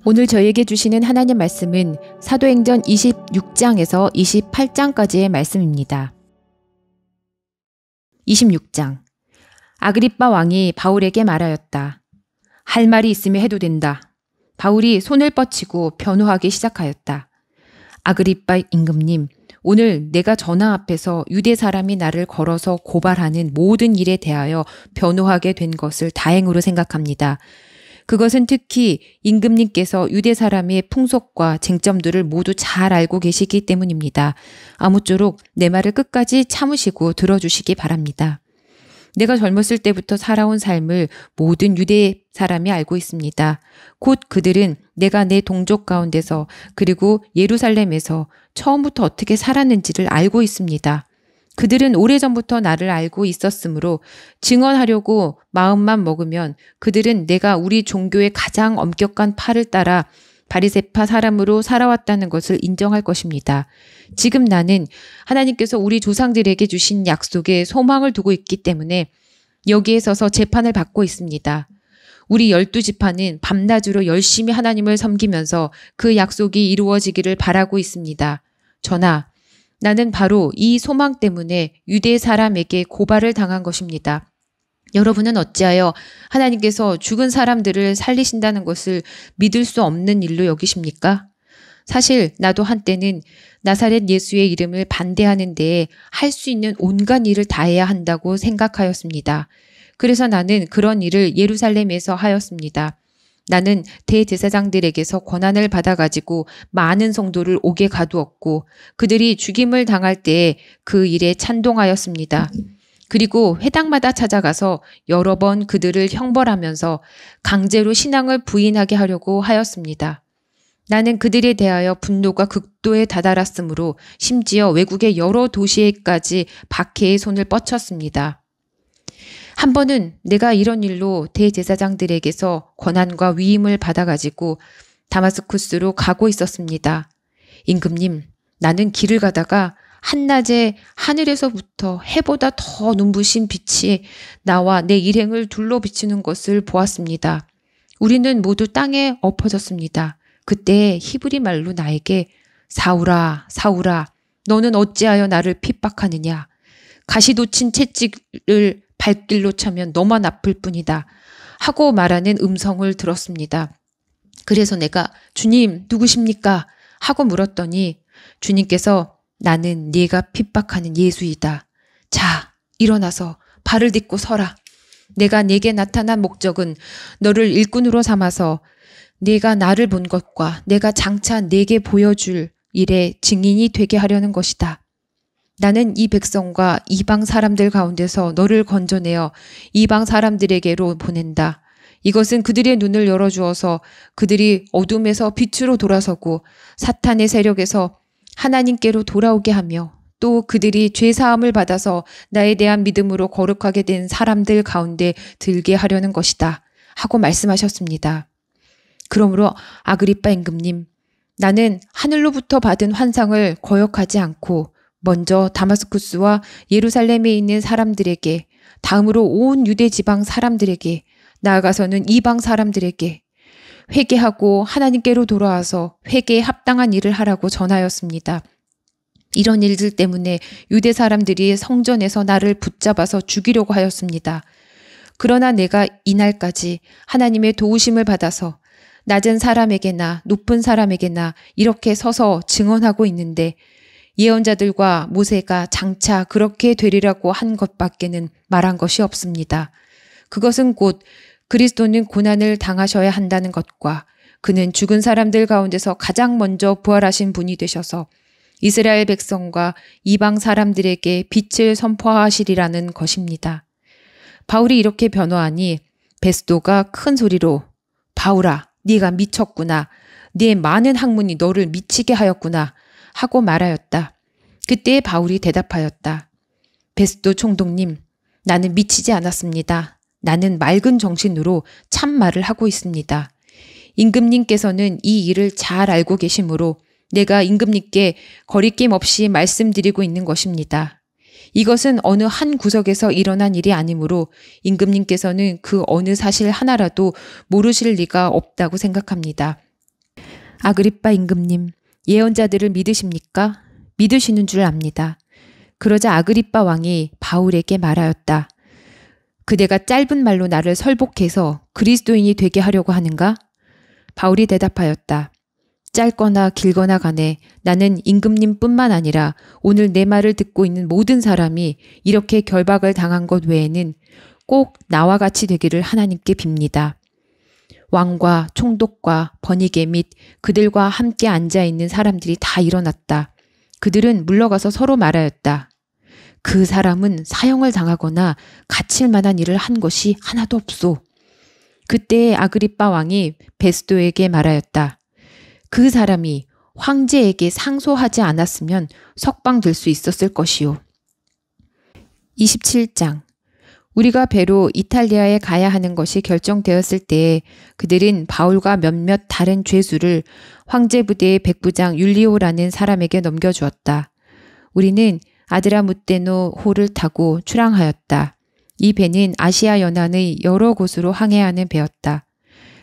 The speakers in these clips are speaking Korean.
오늘 저에게 주시는 하나님 말씀은 사도행전 26장에서 28장까지의 말씀입니다. 26장. 아그리빠 왕이 바울에게 말하였다. 할 말이 있으면 해도 된다. 바울이 손을 뻗치고 변호하기 시작하였다. 아그리빠 임금님, 오늘 내가 전하 앞에서 유대 사람이 나를 걸어서 고발하는 모든 일에 대하여 변호하게 된 것을 다행으로 생각합니다. 그것은 특히 임금님께서 유대 사람의 풍속과 쟁점들을 모두 잘 알고 계시기 때문입니다. 아무쪼록 내 말을 끝까지 참으시고 들어주시기 바랍니다. 내가 젊었을 때부터 살아온 삶을 모든 유대 사람이 알고 있습니다. 곧 그들은 내가 내 동족 가운데서 그리고 예루살렘에서 처음부터 어떻게 살았는지를 알고 있습니다. 그들은 오래전부터 나를 알고 있었으므로 증언하려고 마음만 먹으면 그들은 내가 우리 종교의 가장 엄격한 팔을 따라 바리새파 사람으로 살아왔다는 것을 인정할 것입니다. 지금 나는 하나님께서 우리 조상들에게 주신 약속에 소망을 두고 있기 때문에 여기에 서서 재판을 받고 있습니다. 우리 12지파는 밤낮으로 열심히 하나님을 섬기면서 그 약속이 이루어지기를 바라고 있습니다. 전하, 나는 바로 이 소망 때문에 유대 사람에게 고발을 당한 것입니다. 여러분은 어찌하여 하나님께서 죽은 사람들을 살리신다는 것을 믿을 수 없는 일로 여기십니까? 사실 나도 한때는 나사렛 예수의 이름을 반대하는 데에 할 수 있는 온갖 일을 다해야 한다고 생각하였습니다. 그래서 나는 그런 일을 예루살렘에서 하였습니다. 나는 대제사장들에게서 권한을 받아가지고 많은 성도를 옥에 가두었고 그들이 죽임을 당할 때에 그 일에 찬동하였습니다. 그리고 회당마다 찾아가서 여러 번 그들을 형벌하면서 강제로 신앙을 부인하게 하려고 하였습니다. 나는 그들에 대하여 분노가 극도에 다다랐으므로 심지어 외국의 여러 도시에까지 박해의 손을 뻗쳤습니다. 한 번은 내가 이런 일로 대제사장들에게서 권한과 위임을 받아가지고 다마스쿠스로 가고 있었습니다. 임금님, 나는 길을 가다가 한낮에 하늘에서부터 해보다 더 눈부신 빛이 나와 내 일행을 둘러 비추는 것을 보았습니다. 우리는 모두 땅에 엎어졌습니다. 그때 히브리 말로 나에게 사울아, 사울아, 너는 어찌하여 나를 핍박하느냐? 가시돋친 채찍을 발길로 차면 너만 아플 뿐이다. 하고 말하는 음성을 들었습니다. 그래서 내가 주님 누구십니까? 하고 물었더니 주님께서 나는 네가 핍박하는 예수이다. 자, 일어나서 발을 딛고 서라. 내가 네게 나타난 목적은 너를 일꾼으로 삼아서 네가 나를 본 것과 내가 장차 네게 보여줄 일의 증인이 되게 하려는 것이다. 나는 이 백성과 이방 사람들 가운데서 너를 건져내어 이방 사람들에게로 보낸다. 이것은 그들의 눈을 열어주어서 그들이 어둠에서 빛으로 돌아서고 사탄의 세력에서 하나님께로 돌아오게 하며 또 그들이 죄사함을 받아서 나에 대한 믿음으로 거룩하게 된 사람들 가운데 들게 하려는 것이다. 하고 말씀하셨습니다. 그러므로 아그리빠 임금님, 나는 하늘로부터 받은 환상을 거역하지 않고 먼저 다마스쿠스와 예루살렘에 있는 사람들에게, 다음으로 온 유대 지방 사람들에게, 나아가서는 이방 사람들에게 회개하고 하나님께로 돌아와서 회개에 합당한 일을 하라고 전하였습니다. 이런 일들 때문에 유대 사람들이 성전에서 나를 붙잡아서 죽이려고 하였습니다. 그러나 내가 이날까지 하나님의 도우심을 받아서 낮은 사람에게나 높은 사람에게나 이렇게 서서 증언하고 있는데 예언자들과 모세가 장차 그렇게 되리라고 한 것밖에는 말한 것이 없습니다. 그것은 곧 그리스도는 고난을 당하셔야 한다는 것과 그는 죽은 사람들 가운데서 가장 먼저 부활하신 분이 되셔서 이스라엘 백성과 이방 사람들에게 빛을 선포하시리라는 것입니다. 바울이 이렇게 변호하니 베스도가 큰 소리로 바울아, 네가 미쳤구나. 네 많은 학문이 너를 미치게 하였구나. 하고 말하였다. 그때 바울이 대답하였다. 베스도 총독님, 나는 미치지 않았습니다. 나는 맑은 정신으로 참말을 하고 있습니다. 임금님께서는 이 일을 잘 알고 계시므로 내가 임금님께 거리낌 없이 말씀드리고 있는 것입니다. 이것은 어느 한 구석에서 일어난 일이 아니므로 임금님께서는 그 어느 사실 하나라도 모르실 리가 없다고 생각합니다. 아그리빠 임금님, 예언자들을 믿으십니까? 믿으시는 줄 압니다. 그러자 아그리빠 왕이 바울에게 말하였다. 그대가 짧은 말로 나를 설복해서 그리스도인이 되게 하려고 하는가? 바울이 대답하였다. 짧거나 길거나 간에 나는 임금님뿐만 아니라 오늘 내 말을 듣고 있는 모든 사람이 이렇게 결박을 당한 것 외에는 꼭 나와 같이 되기를 하나님께 빕니다. 왕과 총독과 번이게 및 그들과 함께 앉아있는 사람들이 다 일어났다. 그들은 물러가서 서로 말하였다. 그 사람은 사형을 당하거나 갇힐 만한 일을 한 것이 하나도 없소. 그때 아그리빠 왕이 베스도에게 말하였다. 그 사람이 황제에게 상소하지 않았으면 석방될 수 있었을 것이요. 27장. 우리가 배로 이탈리아에 가야 하는 것이 결정되었을 때에 그들은 바울과 몇몇 다른 죄수를 황제 부대의 백부장 율리오라는 사람에게 넘겨주었다. 우리는 아드라무테노 호를 타고 출항하였다. 이 배는 아시아 연안의 여러 곳으로 항해하는 배였다.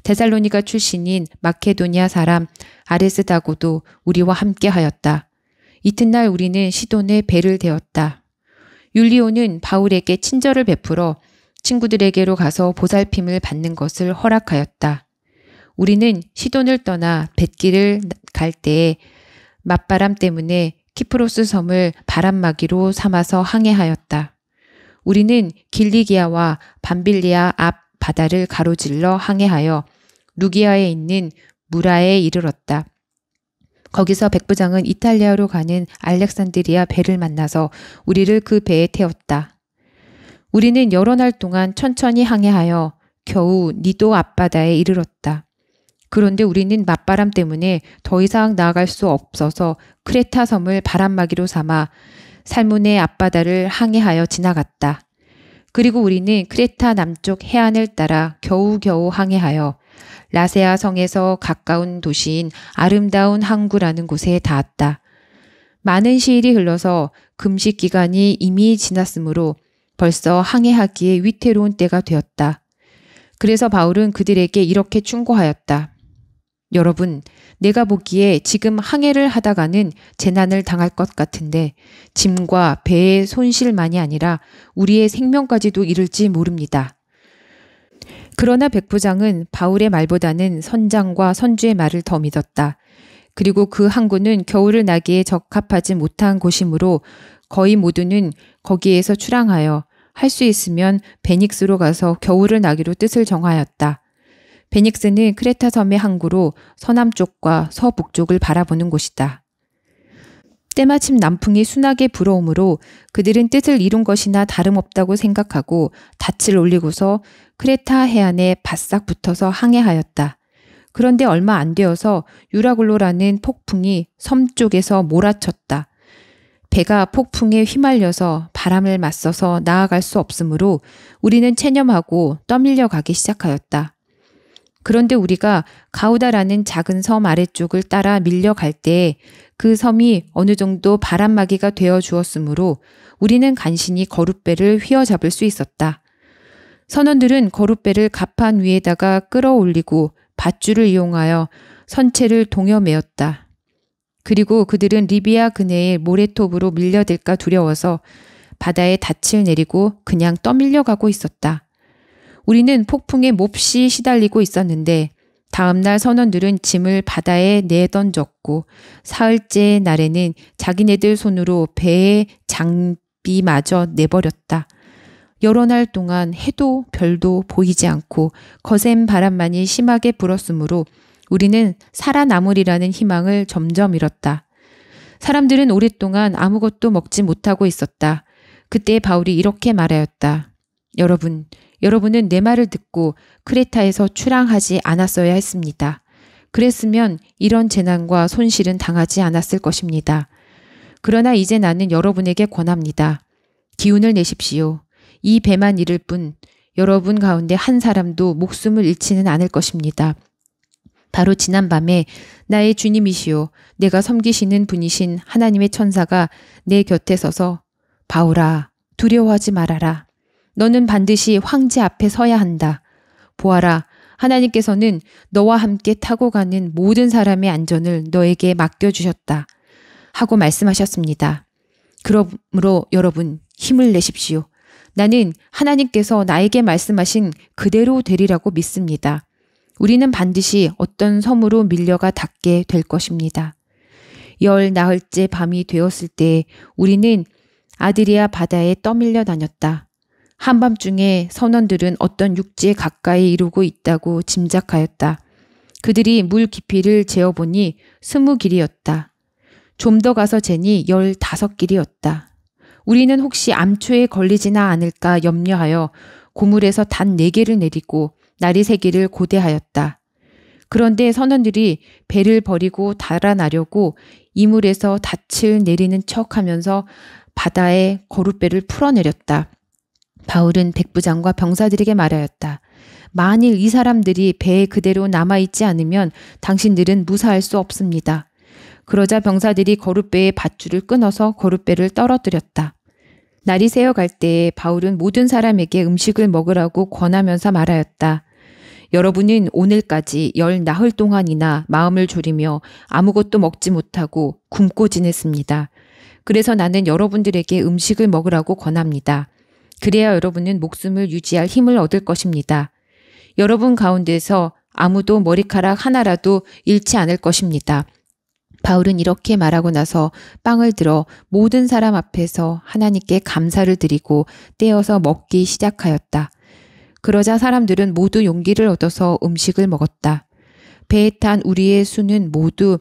데살로니가 출신인 마케도니아 사람 아레스다고도 우리와 함께 하였다. 이튿날 우리는 시돈에 배를 대었다. 율리오는 바울에게 친절을 베풀어 친구들에게로 가서 보살핌을 받는 것을 허락하였다. 우리는 시돈을 떠나 뱃길을 갈 때에 맞바람 때문에 키프로스 섬을 바람막이로 삼아서 항해하였다. 우리는 길리기아와 밤빌리아 앞 바다를 가로질러 항해하여 루기아에 있는 무라에 이르렀다. 거기서 백부장은 이탈리아로 가는 알렉산드리아 배를 만나서 우리를 그 배에 태웠다. 우리는 여러 날 동안 천천히 항해하여 겨우 니도 앞바다에 이르렀다. 그런데 우리는 맞바람 때문에 더 이상 나아갈 수 없어서 크레타 섬을 바람막이로 삼아 살모네 앞바다를 항해하여 지나갔다. 그리고 우리는 크레타 남쪽 해안을 따라 겨우겨우 항해하여 라세아 성에서 가까운 도시인 아름다운 항구라는 곳에 닿았다. 많은 시일이 흘러서 금식 기간이 이미 지났으므로 벌써 항해하기에 위태로운 때가 되었다. 그래서 바울은 그들에게 이렇게 충고하였다. 여러분, 내가 보기에 지금 항해를 하다가는 재난을 당할 것 같은데 짐과 배의 손실만이 아니라 우리의 생명까지도 이를지 모릅니다. 그러나 백부장은 바울의 말보다는 선장과 선주의 말을 더 믿었다. 그리고 그 항구는 겨울을 나기에 적합하지 못한 곳이므로 거의 모두는 거기에서 출항하여 할 수 있으면 베닉스로 가서 겨울을 나기로 뜻을 정하였다. 베닉스는 크레타 섬의 항구로 서남쪽과 서북쪽을 바라보는 곳이다. 때마침 남풍이 순하게 불어오므로 그들은 뜻을 이룬 것이나 다름없다고 생각하고 닻을 올리고서 크레타 해안에 바싹 붙어서 항해하였다. 그런데 얼마 안 되어서 유라굴로라는 폭풍이 섬 쪽에서 몰아쳤다. 배가 폭풍에 휘말려서 바람을 맞서서 나아갈 수 없으므로 우리는 체념하고 떠밀려 가기 시작하였다. 그런데 우리가 가우다라는 작은 섬 아래쪽을 따라 밀려갈 때에 그 섬이 어느 정도 바람막이가 되어 주었으므로 우리는 간신히 거룻배를 휘어잡을 수 있었다. 선원들은 거룻배를 갑판 위에다가 끌어올리고 밧줄을 이용하여 선체를 동여매었다. 그리고 그들은 리비아 근해의 모래톱으로 밀려들까 두려워서 바다에 닻을 내리고 그냥 떠밀려가고 있었다. 우리는 폭풍에 몹시 시달리고 있었는데 다음날 선원들은 짐을 바다에 내던졌고 사흘째 날에는 자기네들 손으로 배의 장비마저 내버렸다. 여러 날 동안 해도 별도 보이지 않고 거센 바람만이 심하게 불었으므로 우리는 살아남으리라는 희망을 점점 잃었다. 사람들은 오랫동안 아무것도 먹지 못하고 있었다. 그때 바울이 이렇게 말하였다. 여러분은 내 말을 듣고 크레타에서 출항하지 않았어야 했습니다. 그랬으면 이런 재난과 손실은 당하지 않았을 것입니다. 그러나 이제 나는 여러분에게 권합니다. 기운을 내십시오. 이 배만 잃을 뿐 여러분 가운데 한 사람도 목숨을 잃지는 않을 것입니다. 바로 지난밤에 나의 주님이시오 내가 섬기시는 분이신 하나님의 천사가 내 곁에 서서 바울아 두려워하지 말아라. 너는 반드시 황제 앞에 서야 한다. 보아라 하나님께서는 너와 함께 타고 가는 모든 사람의 안전을 너에게 맡겨주셨다. 하고 말씀하셨습니다. 그러므로 여러분 힘을 내십시오. 나는 하나님께서 나에게 말씀하신 그대로 되리라고 믿습니다. 우리는 반드시 어떤 섬으로 밀려가 닿게 될 것입니다. 열 나흘째 밤이 되었을 때 우리는 아드리아 바다에 떠밀려 다녔다. 한밤중에 선원들은 어떤 육지에 가까이 이르고 있다고 짐작하였다. 그들이 물 깊이를 재어보니 20길이었다. 좀 더 가서 재니 15길이었다. 우리는 혹시 암초에 걸리지나 않을까 염려하여 고물에서 단 4개를 내리고 날이 새기를 고대하였다. 그런데 선원들이 배를 버리고 달아나려고 이물에서 닻을 내리는 척하면서 바다에 거룻배를 풀어내렸다. 바울은 백부장과 병사들에게 말하였다. 만일 이 사람들이 배에 그대로 남아있지 않으면 당신들은 무사할 수 없습니다. 그러자 병사들이 거룻배의 밧줄을 끊어서 거룻배를 떨어뜨렸다. 날이 새어갈 때에 바울은 모든 사람에게 음식을 먹으라고 권하면서 말하였다. 여러분은 오늘까지 10나흘 동안이나 마음을 졸이며 아무것도 먹지 못하고 굶고 지냈습니다. 그래서 나는 여러분들에게 음식을 먹으라고 권합니다. 그래야 여러분은 목숨을 유지할 힘을 얻을 것입니다. 여러분 가운데서 아무도 머리카락 하나라도 잃지 않을 것입니다. 바울은 이렇게 말하고 나서 빵을 들어 모든 사람 앞에서 하나님께 감사를 드리고 떼어서 먹기 시작하였다. 그러자 사람들은 모두 용기를 얻어서 음식을 먹었다. 배에 탄 우리의 수는 모두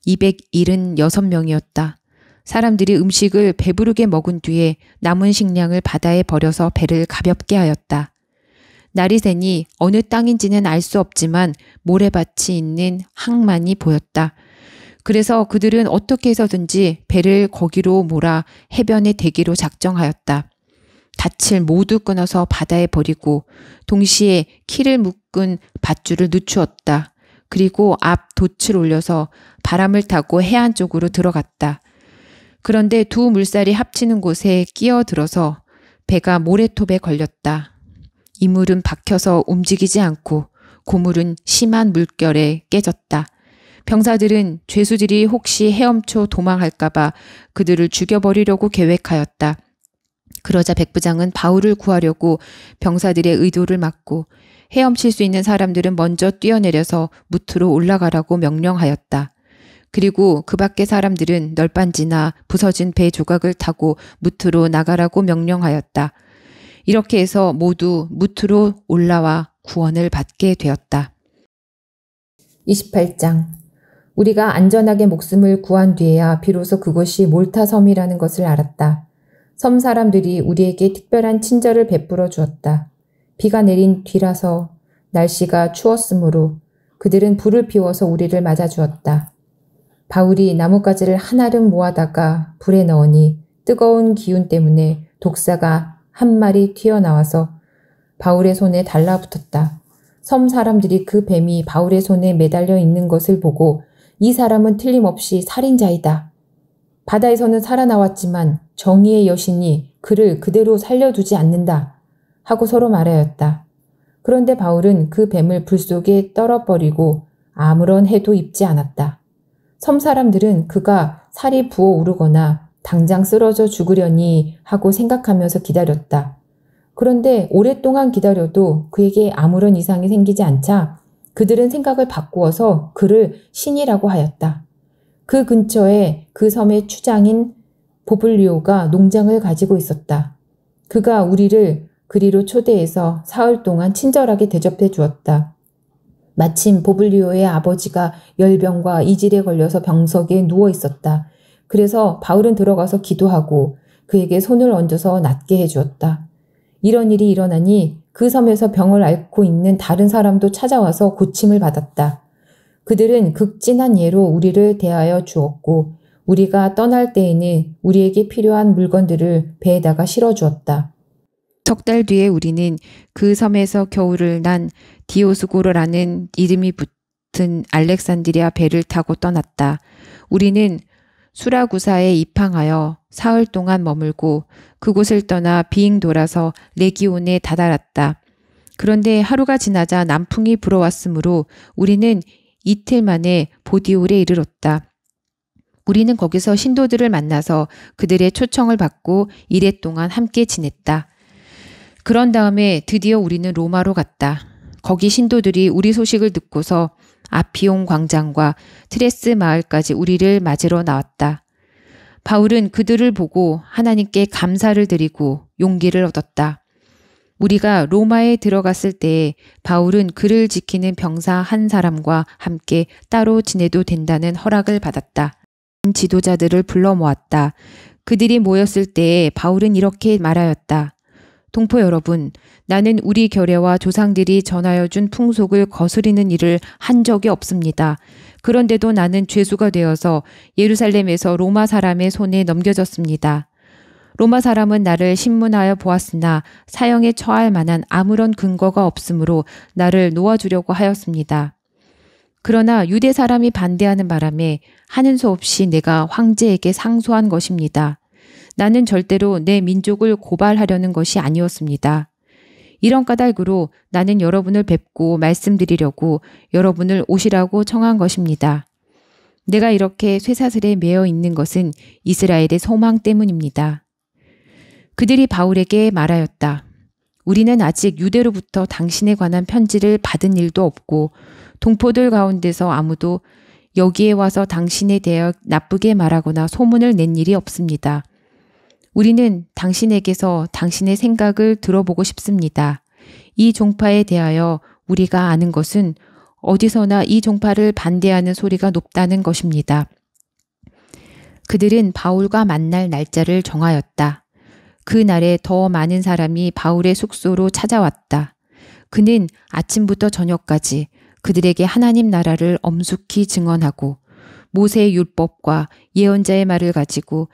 276명이었다. 사람들이 음식을 배부르게 먹은 뒤에 남은 식량을 바다에 버려서 배를 가볍게 하였다. 날이 새니 어느 땅인지는 알 수 없지만 모래밭이 있는 항만이 보였다. 그래서 그들은 어떻게 해서든지 배를 거기로 몰아 해변에 대기로 작정하였다. 닻을 모두 끊어서 바다에 버리고 동시에 키를 묶은 밧줄을 늦추었다. 그리고 앞 돛을 올려서 바람을 타고 해안 쪽으로 들어갔다. 그런데 두 물살이 합치는 곳에 끼어들어서 배가 모래톱에 걸렸다. 이물은 박혀서 움직이지 않고 고물은 심한 물결에 깨졌다. 병사들은 죄수들이 혹시 헤엄쳐 도망할까봐 그들을 죽여버리려고 계획하였다. 그러자 백부장은 바울을 구하려고 병사들의 의도를 막고 헤엄칠 수 있는 사람들은 먼저 뛰어내려서 무트로 올라가라고 명령하였다. 그리고 그 밖의 사람들은 널빤지나 부서진 배 조각을 타고 무트로 나가라고 명령하였다. 이렇게 해서 모두 무트로 올라와 구원을 받게 되었다. 28장. 우리가 안전하게 목숨을 구한 뒤에야 비로소 그곳이 몰타 섬이라는 것을 알았다. 섬 사람들이 우리에게 특별한 친절을 베풀어 주었다. 비가 내린 뒤라서 날씨가 추웠으므로 그들은 불을 피워서 우리를 맞아주었다. 바울이 나뭇가지를 한아름 모아다가 불에 넣으니 뜨거운 기운 때문에 독사가 한 마리 튀어나와서 바울의 손에 달라붙었다. 섬 사람들이 그 뱀이 바울의 손에 매달려 있는 것을 보고 이 사람은 틀림없이 살인자이다. 바다에서는 살아나왔지만 정의의 여신이 그를 그대로 살려두지 않는다. 하고 서로 말하였다. 그런데 바울은 그 뱀을 불 속에 떨어버리고 아무런 해도 입지 않았다. 섬 사람들은 그가 살이 부어오르거나 당장 쓰러져 죽으려니 하고 생각하면서 기다렸다. 그런데 오랫동안 기다려도 그에게 아무런 이상이 생기지 않자 그들은 생각을 바꾸어서 그를 신이라고 하였다. 그 근처에 그 섬의 추장인 보블리오가 농장을 가지고 있었다. 그가 우리를 그리로 초대해서 사흘 동안 친절하게 대접해 주었다. 마침 보블리오의 아버지가 열병과 이질에 걸려서 병석에 누워 있었다. 그래서 바울은 들어가서 기도하고 그에게 손을 얹어서 낫게 해주었다. 이런 일이 일어나니 그 섬에서 병을 앓고 있는 다른 사람도 찾아와서 고침을 받았다. 그들은 극진한 예로 우리를 대하여 주었고 우리가 떠날 때에는 우리에게 필요한 물건들을 배에다가 실어주었다. 석 달 뒤에 우리는 그 섬에서 겨울을 난 디오스고르라는 이름이 붙은 알렉산드리아 배를 타고 떠났다. 우리는 수라구사에 입항하여 사흘 동안 머물고 그곳을 떠나 비행 돌아서 레기온에 다다랐다. 그런데 하루가 지나자 남풍이 불어왔으므로 우리는 이틀 만에 보디올에 이르렀다. 우리는 거기서 신도들을 만나서 그들의 초청을 받고 이래 동안 함께 지냈다. 그런 다음에 드디어 우리는 로마로 갔다. 거기 신도들이 우리 소식을 듣고서 아피온 광장과 트레스 마을까지 우리를 맞으러 나왔다. 바울은 그들을 보고 하나님께 감사를 드리고 용기를 얻었다. 우리가 로마에 들어갔을 때 바울은 그를 지키는 병사 한 사람과 함께 따로 지내도 된다는 허락을 받았다. 지도자들을 불러 모았다. 그들이 모였을 때 바울은 이렇게 말하였다. 동포 여러분, 나는 우리 결례와 조상들이 전하여 준 풍속을 거스리는 일을 한 적이 없습니다. 그런데도 나는 죄수가 되어서 예루살렘에서 로마 사람의 손에 넘겨졌습니다. 로마 사람은 나를 신문하여 보았으나 사형에 처할 만한 아무런 근거가 없으므로 나를 놓아주려고 하였습니다. 그러나 유대 사람이 반대하는 바람에 하는 수 없이 내가 황제에게 상소한 것입니다. 나는 절대로 내 민족을 고발하려는 것이 아니었습니다. 이런 까닭으로 나는 여러분을 뵙고 말씀드리려고 여러분을 오시라고 청한 것입니다. 내가 이렇게 쇠사슬에 매여 있는 것은 이스라엘의 소망 때문입니다. 그들이 바울에게 말하였다. 우리는 아직 유대로부터 당신에 관한 편지를 받은 일도 없고 동포들 가운데서 아무도 여기에 와서 당신에 대하여 나쁘게 말하거나 소문을 낸 일이 없습니다. 우리는 당신에게서 당신의 생각을 들어보고 싶습니다. 이 종파에 대하여 우리가 아는 것은 어디서나 이 종파를 반대하는 소리가 높다는 것입니다. 그들은 바울과 만날 날짜를 정하였다. 그 날에 더 많은 사람이 바울의 숙소로 찾아왔다. 그는 아침부터 저녁까지 그들에게 하나님 나라를 엄숙히 증언하고 모세의 율법과 예언자의 말을 가지고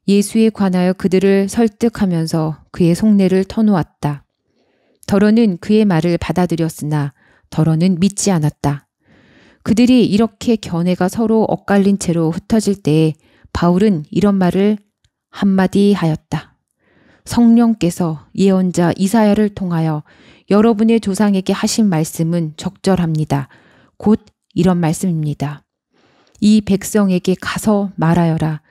예수에 관하여 그들을 설득하면서 그의 속내를 터놓았다. 더러는 그의 말을 받아들였으나 더러는 믿지 않았다. 그들이 이렇게 견해가 서로 엇갈린 채로 흩어질 때에 바울은 이런 말을 한마디 하였다. 성령께서 예언자 이사야를 통하여 여러분의 조상에게 하신 말씀은 적절합니다. 곧 이런 말씀입니다. 이 백성에게 가서 말하여라.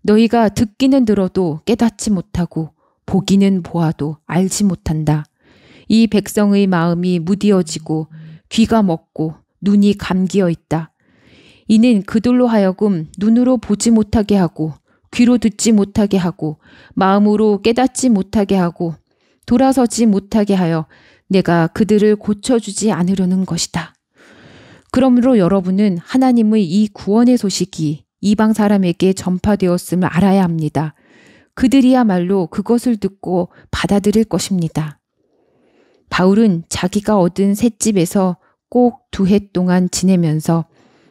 너희가 듣기는 들어도 깨닫지 못하고 보기는 보아도 알지 못한다. 이 백성의 마음이 무디어지고 귀가 먹고 눈이 감기어 있다. 이는 그들로 하여금 눈으로 보지 못하게 하고 귀로 듣지 못하게 하고 마음으로 깨닫지 못하게 하고 돌아서지 못하게 하여 내가 그들을 고쳐주지 않으려는 것이다. 그러므로 여러분은 하나님의 이 구원의 소식이 이방 사람에게 전파되었음을 알아야 합니다. 그들이야말로 그것을 듣고 받아들일 것입니다. 바울은 자기가 얻은 셋집에서 꼭 2해 동안 지내면서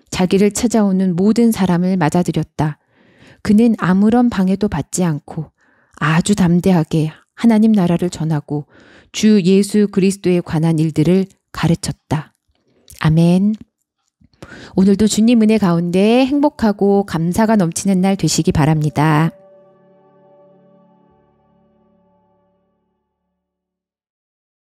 자기를 찾아오는 모든 사람을 맞아들였다. 그는 아무런 방해도 받지 않고 아주 담대하게 하나님 나라를 전하고 주 예수 그리스도에 관한 일들을 가르쳤다. 아멘. 오늘도 주님 은혜 가운데 행복하고 감사가 넘치는 날 되시기 바랍니다.